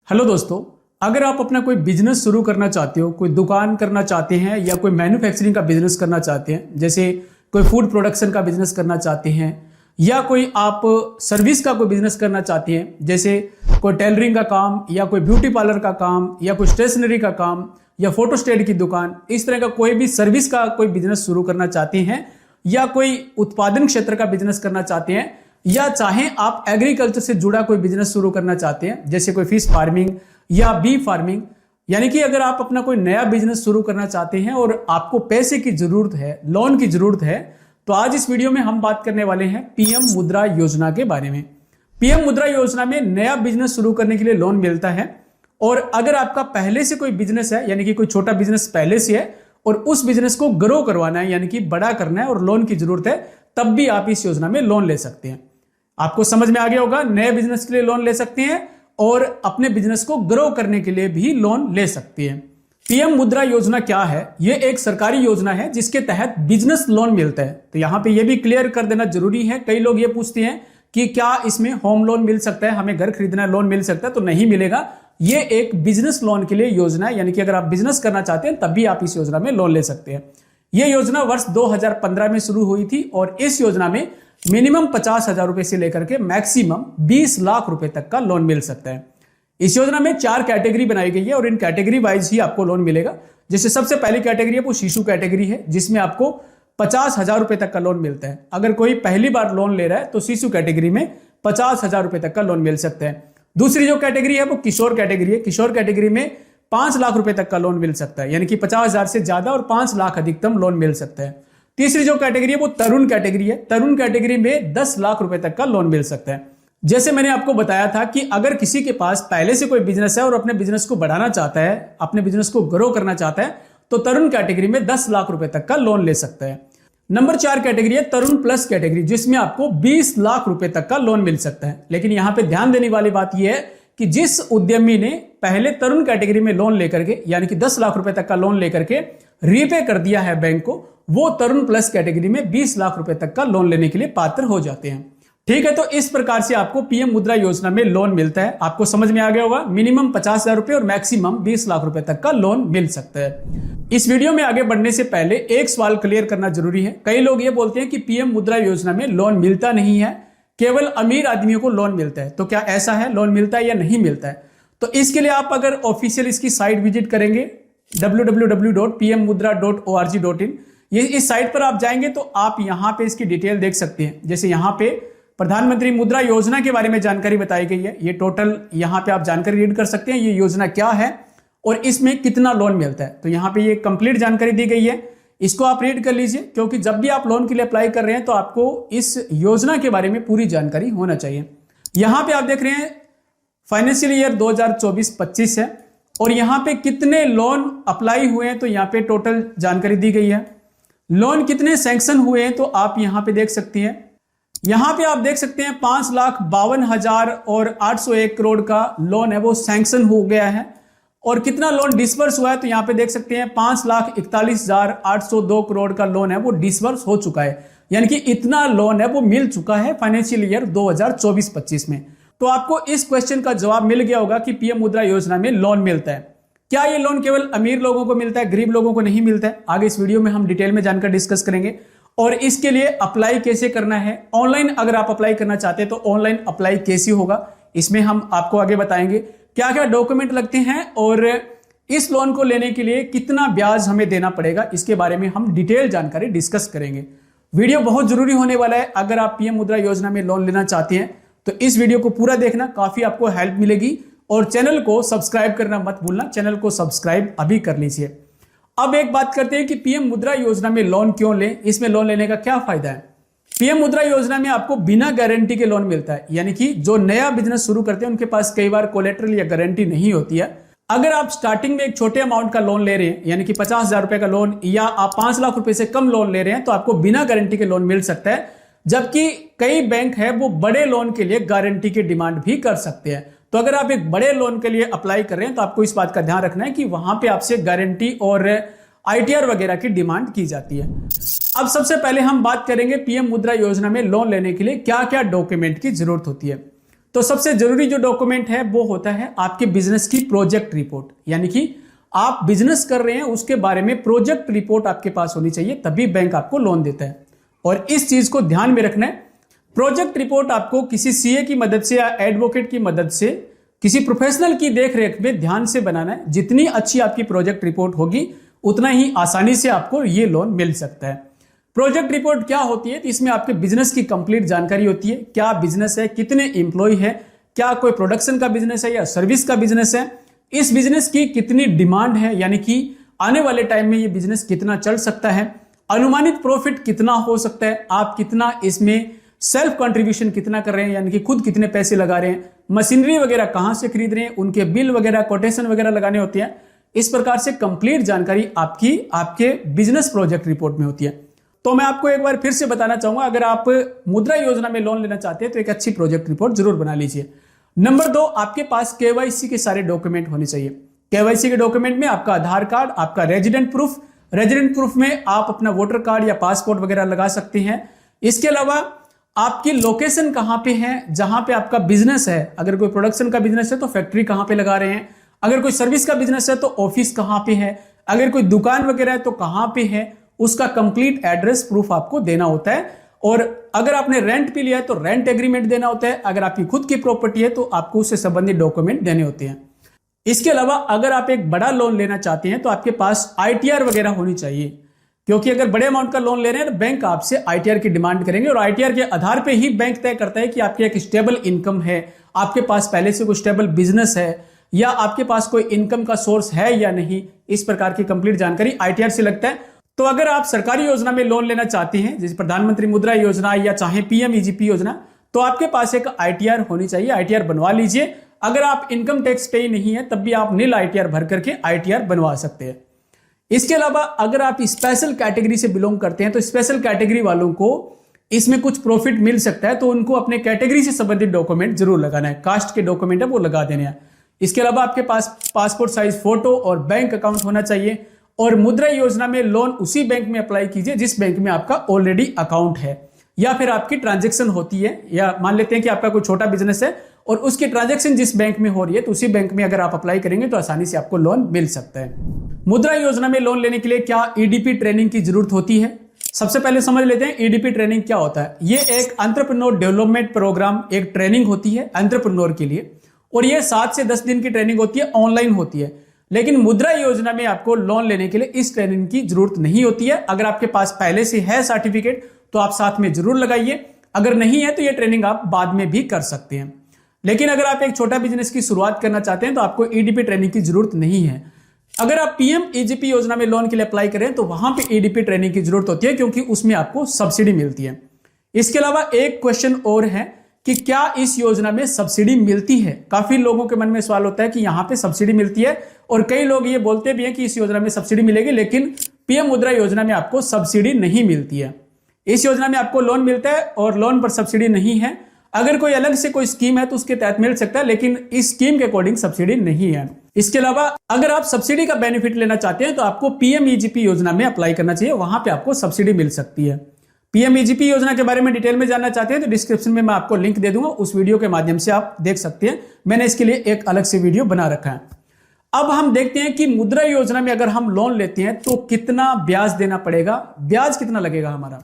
Hello दोस्तों, अगर आप अपना कोई बिजनेस शुरू करना चाहते हो, कोई दुकान करना चाहते हैं या कोई मैन्युफैक्चरिंग का बिजनेस करना चाहते हैं, जैसे कोई फूड प्रोडक्शन का बिजनेस करना चाहते हैं या कोई आप सर्विस का कोई बिजनेस करना चाहते हैं, जैसे कोई टेलरिंग का काम या कोई ब्यूटी पार्लर का काम या कोई स्टेशनरी का काम या फोटो स्टेट की दुकान, इस तरह का कोई भी सर्विस का कोई बिजनेस शुरू करना चाहते हैं या कोई उत्पादन क्षेत्र का बिजनेस करना चाहते हैं या चाहे आप एग्रीकल्चर से जुड़ा कोई बिजनेस शुरू करना चाहते हैं, जैसे कोई फिश फार्मिंग या बी फार्मिंग, यानी कि अगर आप अपना कोई नया बिजनेस शुरू करना चाहते हैं और आपको पैसे की जरूरत है, लोन की जरूरत है, तो आज इस वीडियो में हम बात करने वाले हैं पीएम मुद्रा योजना के बारे में। पीएम मुद्रा योजना में नया बिजनेस शुरू करने के लिए लोन मिलता है और अगर आपका पहले से कोई बिजनेस है, यानी कि कोई छोटा बिजनेस पहले से है और उस बिजनेस को ग्रो करवाना है, यानी कि बड़ा करना है और लोन की जरूरत है, तब भी आप इस योजना में लोन ले सकते हैं। आपको समझ में आ गया होगा, नए बिजनेस के लिए लोन ले सकते हैं और अपने बिजनेस को ग्रो करने के लिए भी लोन ले सकते हैं। पीएम मुद्रा योजना क्या है? यह एक सरकारी योजना है जिसके तहत बिजनेस लोन मिलता है। तो यहां पे यह भी क्लियर कर देना जरूरी है। कई लोग ये पूछते हैं कि क्या इसमें होम लोन मिल सकता है, हमें घर खरीदना लोन मिल सकता है? तो नहीं मिलेगा। ये एक बिजनेस लोन के लिए योजना है, यानी कि अगर आप बिजनेस करना चाहते हैं तब भी आप इस योजना में लोन ले सकते हैं। यह योजना वर्ष 2015 में शुरू हुई थी और इस योजना में मिनिमम 50,000 रुपए से लेकर के मैक्सिमम 20 लाख रुपए तक का लोन मिल सकता है। इस योजना में 4 कैटेगरी बनाई गई है और इन कैटेगरी वाइज ही आपको लोन मिलेगा। जैसे सबसे पहली कैटेगरी है वो शिशु कैटेगरी है, जिसमें आपको 50,000 रुपए तक का लोन मिलता है। अगर कोई पहली बार लोन ले रहा है तो शिशु कैटेगरी में 50,000 रुपए तक का लोन मिल सकता है। दूसरी जो कैटेगरी है वो किशोर कैटेगरी है। किशोर कैटेगरी में 5 लाख रुपए तक का लोन मिल सकता है, यानी कि 50,000 से ज्यादा और 5 लाख अधिकतम लोन मिल सकता है। तीसरी जो कैटेगरी है वो तरुण कैटेगरी है। तरुण कैटेगरी में 10 लाख रुपए तक का लोन मिल सकता है। जैसे मैंने आपको बताया था कि अगर किसी के पास पहले से कोई बिजनेस है और अपने बिजनेस को बढ़ाना चाहता है, अपने बिजनेस को ग्रो करना चाहता है, तो तरुण कैटेगरी में 10 लाख रुपए तक का लोन ले सकता है। नंबर 4 कैटेगरी है तरुण प्लस कैटेगरी, जिसमें आपको 20 लाख रुपए तक का लोन मिल सकता है। लेकिन यहां पे ध्यान देने वाली बात यह है कि जिस उद्यमी ने पहले तरुण कैटेगरी में लोन लेकर के, यानी कि 10 लाख रुपए तक का लोन लेकर के रीपे कर दिया है बैंक को, वो तरुण प्लस कैटेगरी में 20 लाख रुपए तक का लोन लेने के लिए पात्र हो जाते हैं। ठीक है, तो इस प्रकार से आपको पीएम मुद्रा योजना में लोन मिलता है। आपको समझ में आ गया होगा, मिनिमम 50,000 रुपए और मैक्सिमम 20 लाख रुपए तक का लोन मिल सकता है। इस वीडियो में आगे बढ़ने से पहले एक सवाल क्लियर करना जरूरी है। कई लोग ये बोलते हैं कि पीएम मुद्रा योजना में लोन मिलता नहीं है, केवल अमीर आदमियों को लोन मिलता है। तो क्या ऐसा है, लोन मिलता है या नहीं मिलता है? तो इसके लिए आप अगर ऑफिशियल इसकी साइट विजिट करेंगे www.pmmudra.org.in, ये इस साइट पर आप जाएंगे तो आप यहां पे इसकी डिटेल देख सकते हैं। जैसे यहां पे प्रधानमंत्री मुद्रा योजना के बारे में जानकारी बताई गई है। ये टोटल यहां पे आप जानकारी रीड कर सकते हैं, ये योजना क्या है और इसमें कितना लोन मिलता है। तो यहां पे ये कंप्लीट जानकारी दी गई है, इसको आप रीड कर लीजिए, क्योंकि जब भी आप लोन के लिए अप्लाई कर रहे हैं तो आपको इस योजना के बारे में पूरी जानकारी होना चाहिए। यहां पे आप देख रहे हैं फाइनेंशियल ईयर 2024-25 है और यहां पे कितने लोन अप्लाई हुए हैं, तो यहां पे टोटल जानकारी दी गई है। लोन कितने सैंक्शन हुए हैं तो आप यहां पे देख सकते हैं। यहां पे आप देख सकते हैं 5,52,000 और 801 करोड़ का लोन है वो सैंक्शन हो गया है। और कितना लोन डिसबर्स हुआ है तो यहां पे देख सकते हैं 5,41,802 करोड़ का लोन है वो डिसबर्स हो चुका है, यानी कि इतना लोन है वो मिल चुका है फाइनेंशियल ईयर 2024-25 में। तो आपको इस क्वेश्चन का जवाब मिल गया होगा कि पीएम मुद्रा योजना में लोन मिलता है। क्या ये लोन केवल अमीर लोगों को मिलता है, गरीब लोगों को नहीं मिलता है? आगे इस वीडियो में हम डिटेल में जानकर डिस्कस करेंगे। और इसके लिए अप्लाई कैसे करना है, ऑनलाइन अगर आप अप्लाई करना चाहते हैं तो ऑनलाइन अप्लाई कैसे होगा, इसमें हम आपको आगे बताएंगे। क्या क्या डॉक्यूमेंट लगते हैं और इस लोन को लेने के लिए कितना ब्याज हमें देना पड़ेगा, इसके बारे में हम डिटेल जानकारी डिस्कस करेंगे। वीडियो बहुत जरूरी होने वाला है। अगर आप पीएम मुद्रा योजना में लोन लेना चाहते हैं तो इस वीडियो को पूरा देखना, काफी आपको हेल्प मिलेगी। और चैनल को सब्सक्राइब करना मत भूलना, चैनल को सब्सक्राइब अभी कर लीजिए। अब एक बात करते हैं कि पीएम मुद्रा योजना में लोन क्यों लें, इसमें लोन लेने का क्या फायदा है। पीएम मुद्रा योजना में आपको बिना गारंटी के लोन मिलता है, यानी कि जो नया बिजनेस शुरू करते हैं उनके पास कई बार कोलेटरल या गारंटी नहीं होती है। अगर आप स्टार्टिंग में एक छोटे अमाउंट का लोन ले रहे हैं, यानी कि 50,000 रुपए का लोन, या आप 5 लाख रुपए से कम लोन ले रहे हैं, तो आपको बिना गारंटी के लोन मिल सकता है। जबकि कई बैंक है वो बड़े लोन के लिए गारंटी की डिमांड भी कर सकते हैं। तो अगर आप एक बड़े लोन के लिए अप्लाई कर रहे हैं तो आपको इस बात का ध्यान रखना है कि वहां पे आपसे गारंटी और आईटीआर वगैरह की डिमांड की जाती है। अब सबसे पहले हम बात करेंगे पीएम मुद्रा योजना में लोन लेने के लिए क्या क्या डॉक्यूमेंट की जरूरत होती है। तो सबसे जरूरी जो डॉक्यूमेंट है वो होता है आपके बिजनेस की प्रोजेक्ट रिपोर्ट, यानी कि आप बिजनेस कर रहे हैं उसके बारे में प्रोजेक्ट रिपोर्ट आपके पास होनी चाहिए, तभी बैंक आपको लोन देता है। और इस चीज को ध्यान में रखना है, प्रोजेक्ट रिपोर्ट आपको किसी सीए की मदद से या एडवोकेट की मदद से किसी प्रोफेशनल की देखरेख में ध्यान से बनाना है। जितनी अच्छी आपकी प्रोजेक्ट रिपोर्ट होगी उतना ही आसानी से आपको ये लोन मिल सकता है। प्रोजेक्ट रिपोर्ट क्या होती है? तो इसमें आपके बिजनेस की कंप्लीट जानकारी होती है। क्या बिजनेस है, कितने इंप्लॉय है, क्या कोई प्रोडक्शन का बिजनेस है या सर्विस का बिजनेस है, इस बिजनेस की कितनी डिमांड है, यानी कि आने वाले टाइम में ये बिजनेस कितना चल सकता है, अनुमानित प्रॉफिट कितना हो सकता है, आप कितना इसमें सेल्फ कंट्रीब्यूशन कितना कर रहे हैं, यानी कि खुद कितने पैसे लगा रहे हैं, मशीनरी वगैरह कहां से खरीद रहे हैं, उनके बिल वगैरह कोटेशन वगैरह लगाने होते हैं। इस प्रकार से कंप्लीट जानकारी आपकी आपके बिजनेस प्रोजेक्ट रिपोर्ट में होती है। तो मैं आपको एक बार फिर से बताना चाहूंगा, अगर आप मुद्रा योजना में लोन लेना चाहते हैं तो एक अच्छी प्रोजेक्ट रिपोर्ट जरूर बना लीजिए। नंबर 2, आपके पास केवाईसी के सारे डॉक्यूमेंट होने चाहिए। केवाईसी के डॉक्यूमेंट में आपका आधार कार्ड, आपका रेजिडेंट प्रूफ में आप अपना वोटर कार्ड या पासपोर्ट वगैरह लगा सकते हैं। इसके अलावा आपकी लोकेशन कहां पे है, जहां पे आपका बिजनेस है, अगर कोई प्रोडक्शन का बिजनेस है तो फैक्ट्री कहां पे लगा रहे हैं, अगर कोई सर्विस का बिजनेस है तो ऑफिस कहां पे है, अगर कोई दुकान वगैरह है तो कहां पे है, उसका कंप्लीट एड्रेस प्रूफ आपको देना होता है। और अगर आपने रेंट पे लिया है तो रेंट एग्रीमेंट देना होता है। अगर आपकी खुद की प्रॉपर्टी है तो आपको उससे संबंधित डॉक्यूमेंट देने होते हैं। इसके अलावा अगर आप एक बड़ा लोन लेना चाहते हैं तो आपके पास आईटीआर वगैरह होनी चाहिए, क्योंकि अगर बड़े अमाउंट का लोन ले रहे हैं तो बैंक आपसे आईटीआर की डिमांड करेंगे और आईटीआर के आधार पे ही बैंक तय करता है कि आपकी एक स्टेबल इनकम है, आपके पास पहले से कोई स्टेबल बिजनेस है या आपके पास कोई इनकम का सोर्स है या नहीं। इस प्रकार की कंप्लीट जानकारी आईटीआर से लगता है। तो अगर आप सरकारी योजना में लोन लेना चाहते हैं, जैसे प्रधानमंत्री मुद्रा योजना या चाहे पीएमईजीपी योजना, तो आपके पास एक आईटीआर होनी चाहिए। आईटीआर बनवा लीजिए। अगर आप इनकम टैक्स पे नहीं है तब भी आप नील आईटीआर भर करके आईटीआर बनवा सकते हैं। इसके अलावा अगर आप स्पेशल कैटेगरी से बिलोंग करते हैं तो स्पेशल कैटेगरी वालों को इसमें कुछ प्रॉफिट मिल सकता है, तो उनको अपने कैटेगरी से संबंधित डॉक्यूमेंट जरूर लगाना है। कास्ट के डॉक्यूमेंट है वो लगा देने हैं। इसके अलावा आपके पास पासपोर्ट साइज फोटो और बैंक अकाउंट होना चाहिए। और मुद्रा योजना में लोन उसी बैंक में अप्लाई कीजिए जिस बैंक में आपका ऑलरेडी अकाउंट है या फिर आपकी ट्रांजैक्शन होती है, या मान लेते हैं कि आपका कोई छोटा बिजनेस है और उसकी ट्रांजैक्शन जिस बैंक में हो रही है तो उसी बैंक में अगर आप अप्लाई करेंगे तो आसानी से आपको लोन मिल सकता है। मुद्रा योजना में लोन लेने के लिए क्या ईडीपी ट्रेनिंग की जरूरत होती है? सबसे पहले समझ लेते हैं ईडीपी ट्रेनिंग क्या होता है। ये एक एंटरप्रेन्योर डेवलपमेंट प्रोग्राम, एक ट्रेनिंग होती है एंटरप्रेन्योर के लिए, और ये 7 से 10 दिन की ट्रेनिंग होती है, ऑनलाइन होती है। लेकिन मुद्रा योजना में आपको लोन लेने के लिए इस ट्रेनिंग की जरूरत नहीं होती है। अगर आपके पास पहले से है सर्टिफिकेट तो आप साथ में जरूर लगाइए, अगर नहीं है तो ये ट्रेनिंग आप बाद में भी कर सकते हैं। लेकिन अगर आप एक छोटा बिजनेस की शुरुआत करना चाहते हैं तो आपको ईडीपी ट्रेनिंग की जरूरत नहीं है। अगर आप पीएमईजीपी योजना में लोन के लिए अप्लाई करें तो वहां पे ईडीपी ट्रेनिंग की जरूरत होती है, क्योंकि उसमें आपको सब्सिडी मिलती है। इसके अलावा एक क्वेश्चन और है कि क्या इस योजना में सब्सिडी मिलती है? काफी लोगों के मन में सवाल होता है कि यहां पे सब्सिडी मिलती है, और कई लोग ये बोलते भी हैं कि इस योजना में सब्सिडी मिलेगी, लेकिन पीएम मुद्रा योजना में आपको सब्सिडी नहीं मिलती है। इस योजना में आपको लोन मिलता है और लोन पर सब्सिडी नहीं है। अगर कोई अलग से कोई स्कीम है तो उसके तहत मिल सकता है, लेकिन इस स्कीम के अकॉर्डिंग सब्सिडी नहीं है। इसके अलावा अगर आप सब्सिडी का बेनिफिट लेना चाहते हैं तो आपको पीएमईजीपी योजना में अप्लाई करना चाहिए, वहां पे आपको सब्सिडी मिल सकती है। पीएमईजीपी योजना के बारे में डिटेल में जानना चाहते हैं तो डिस्क्रिप्शन में मैं आपको लिंक दे दूंगा, उस वीडियो के माध्यम से आप देख सकते हैं। मैंने इसके लिए एक अलग से वीडियो बना रखा है। अब हम देखते हैं कि मुद्रा योजना में अगर हम लोन लेते हैं तो कितना ब्याज देना पड़ेगा, ब्याज कितना लगेगा हमारा।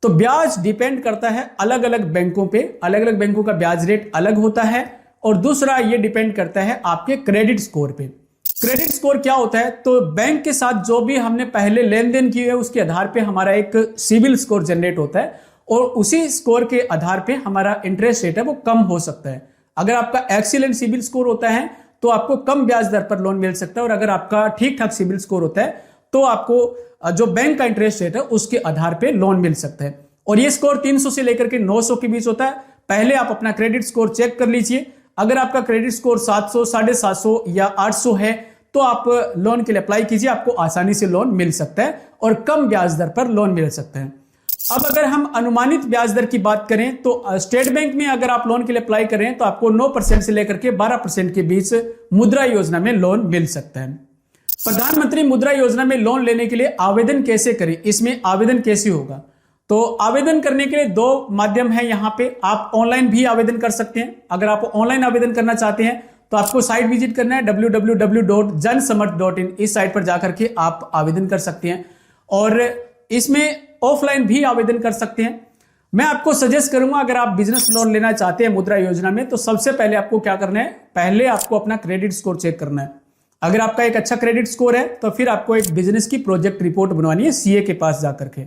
तो ब्याज डिपेंड करता है अलग अलग बैंकों पे, अलग अलग बैंकों का ब्याज रेट अलग होता है। और दूसरा ये डिपेंड करता है आपके क्रेडिट स्कोर पे। क्रेडिट स्कोर क्या होता है? तो बैंक के साथ जो भी हमने पहले लेन देन किए है उसके आधार पे हमारा एक सिविल स्कोर जनरेट होता है, और उसी स्कोर के आधार पे हमारा इंटरेस्ट रेट है वो कम हो सकता है। अगर आपका एक्सीलेंट सिविल स्कोर होता है तो आपको कम ब्याज दर पर लोन मिल सकता है, और अगर आपका ठीक ठाक सिविल स्कोर होता है तो आपको जो बैंक का इंटरेस्ट रेट है उसके आधार पे लोन मिल सकता है। और ये स्कोर 300 से लेकर के 900 के बीच होता है। पहले आप अपना क्रेडिट स्कोर चेक कर लीजिए। अगर आपका क्रेडिट स्कोर 700, 750 या 800 है तो आप लोन के लिए अप्लाई कीजिए, आपको आसानी से लोन मिल सकता है और कम ब्याज दर पर लोन मिल सकता है। अब अगर हम अनुमानित ब्याज दर की बात करें तो स्टेट बैंक में अगर आप लोन के लिए अप्लाई करें तो आपको 9% से लेकर के 12% के बीच मुद्रा योजना में लोन मिल सकता है। प्रधानमंत्री मुद्रा योजना में लोन लेने के लिए आवेदन कैसे करें, इसमें आवेदन कैसे होगा? तो आवेदन करने के लिए दो माध्यम है यहाँ पे। आप ऑनलाइन भी आवेदन कर सकते हैं। अगर आप ऑनलाइन आवेदन करना चाहते हैं तो आपको साइट विजिट करना है www.jansamarth.in। इस साइट पर जाकर के आप आवेदन कर सकते हैं और इसमें ऑफलाइन भी आवेदन कर सकते हैं। मैं आपको सजेस्ट करूंगा, अगर आप बिजनेस लोन लेना चाहते हैं मुद्रा योजना में, तो सबसे पहले आपको क्या करना है, पहले आपको अपना क्रेडिट स्कोर चेक करना है। अगर आपका एक अच्छा क्रेडिट स्कोर है तो फिर आपको एक बिजनेस की प्रोजेक्ट रिपोर्ट बनवानी है सीए के पास जाकर के।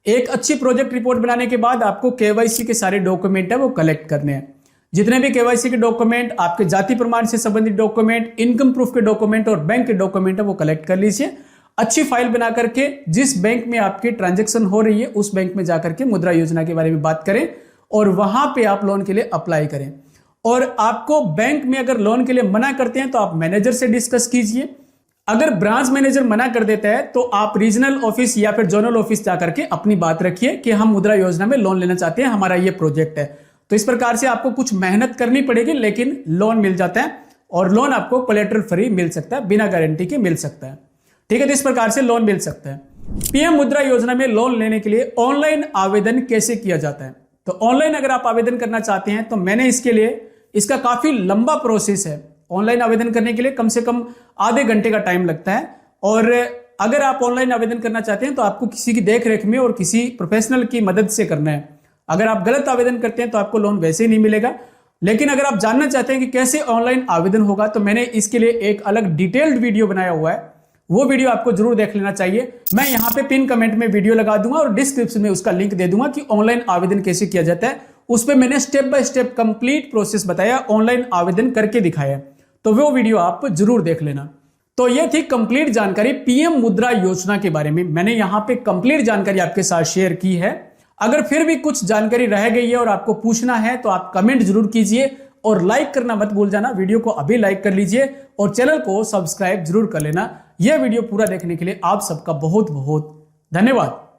एक अच्छी प्रोजेक्ट रिपोर्ट बनाने के बाद आपको केवाईसी के सारे डॉक्यूमेंट है वो कलेक्ट करने हैं। जितने भी केवाईसी के डॉक्यूमेंट, आपके जाति प्रमाण से संबंधित डॉक्यूमेंट, इनकम प्रूफ के डॉक्यूमेंट और बैंक के डॉक्यूमेंट है वो कलेक्ट कर लीजिए। अच्छी फाइल बना करके जिस बैंक में आपकी ट्रांजैक्शन हो रही है उस बैंक में जाकर के मुद्रा योजना के बारे में बात करें और वहां पे आप लोन के लिए अप्लाई करें। और आपको बैंक में अगर लोन के लिए मना करते हैं तो आप मैनेजर से डिस्कस कीजिए। अगर ब्रांच मैनेजर मना कर देता है तो आप रीजनल ऑफिस या फिर जोनल ऑफिस जाकर के अपनी बात रखिए कि हम मुद्रा योजना में लोन लेना चाहते हैं, हमारा ये प्रोजेक्ट है। तो इस प्रकार से आपको कुछ मेहनत करनी पड़ेगी लेकिन लोन मिल जाता है और लोन आपको कोलेटरल फ्री मिल सकता है, बिना गारंटी के मिल सकता है। ठीक है, तो इस प्रकार से लोन मिल सकता है। पीएम मुद्रा योजना में लोन लेने के लिए ऑनलाइन आवेदन कैसे किया जाता है? तो ऑनलाइन अगर आप आवेदन करना चाहते हैं तो मैंने इसके लिए, इसका काफी लंबा प्रोसेस है। ऑनलाइन आवेदन करने के लिए कम से कम आधे घंटे का टाइम लगता है। और अगर आप ऑनलाइन आवेदन करना चाहते हैं तो आपको किसी की देखरेख में और किसी प्रोफेशनल की मदद से करना है। अगर आप गलत आवेदन करते हैं तो आपको लोन वैसे ही नहीं मिलेगा। लेकिन अगर आप जानना चाहते हैं कि कैसे ऑनलाइन आवेदन होगा तो मैंने इसके लिए एक अलग डिटेल्ड वीडियो बनाया हुआ है, वो वीडियो आपको जरूर देख लेना चाहिए। मैं यहां पे पिन कमेंट में वीडियो लगा दूंगा और डिस्क्रिप्शन में उसका लिंक दे दूंगा कि ऑनलाइन आवेदन कैसे किया जाता है। उस पर मैंने step by step complete process बताया, ऑनलाइन आवेदन करके दिखाया, तो वो वीडियो आप जरूर देख लेना। तो ये थी कंप्लीट जानकारी पीएम मुद्रा योजना के बारे में। मैंने यहां पे कंप्लीट जानकारी आपके साथ शेयर की है। अगर फिर भी कुछ जानकारी रह गई है और आपको पूछना है तो आप कमेंट जरूर कीजिए और लाइक करना मत भूल जाना। वीडियो को अभी लाइक कर लीजिए और चैनल को सब्सक्राइब जरूर कर लेना। यह वीडियो पूरा देखने के लिए आप सबका बहुत बहुत धन्यवाद।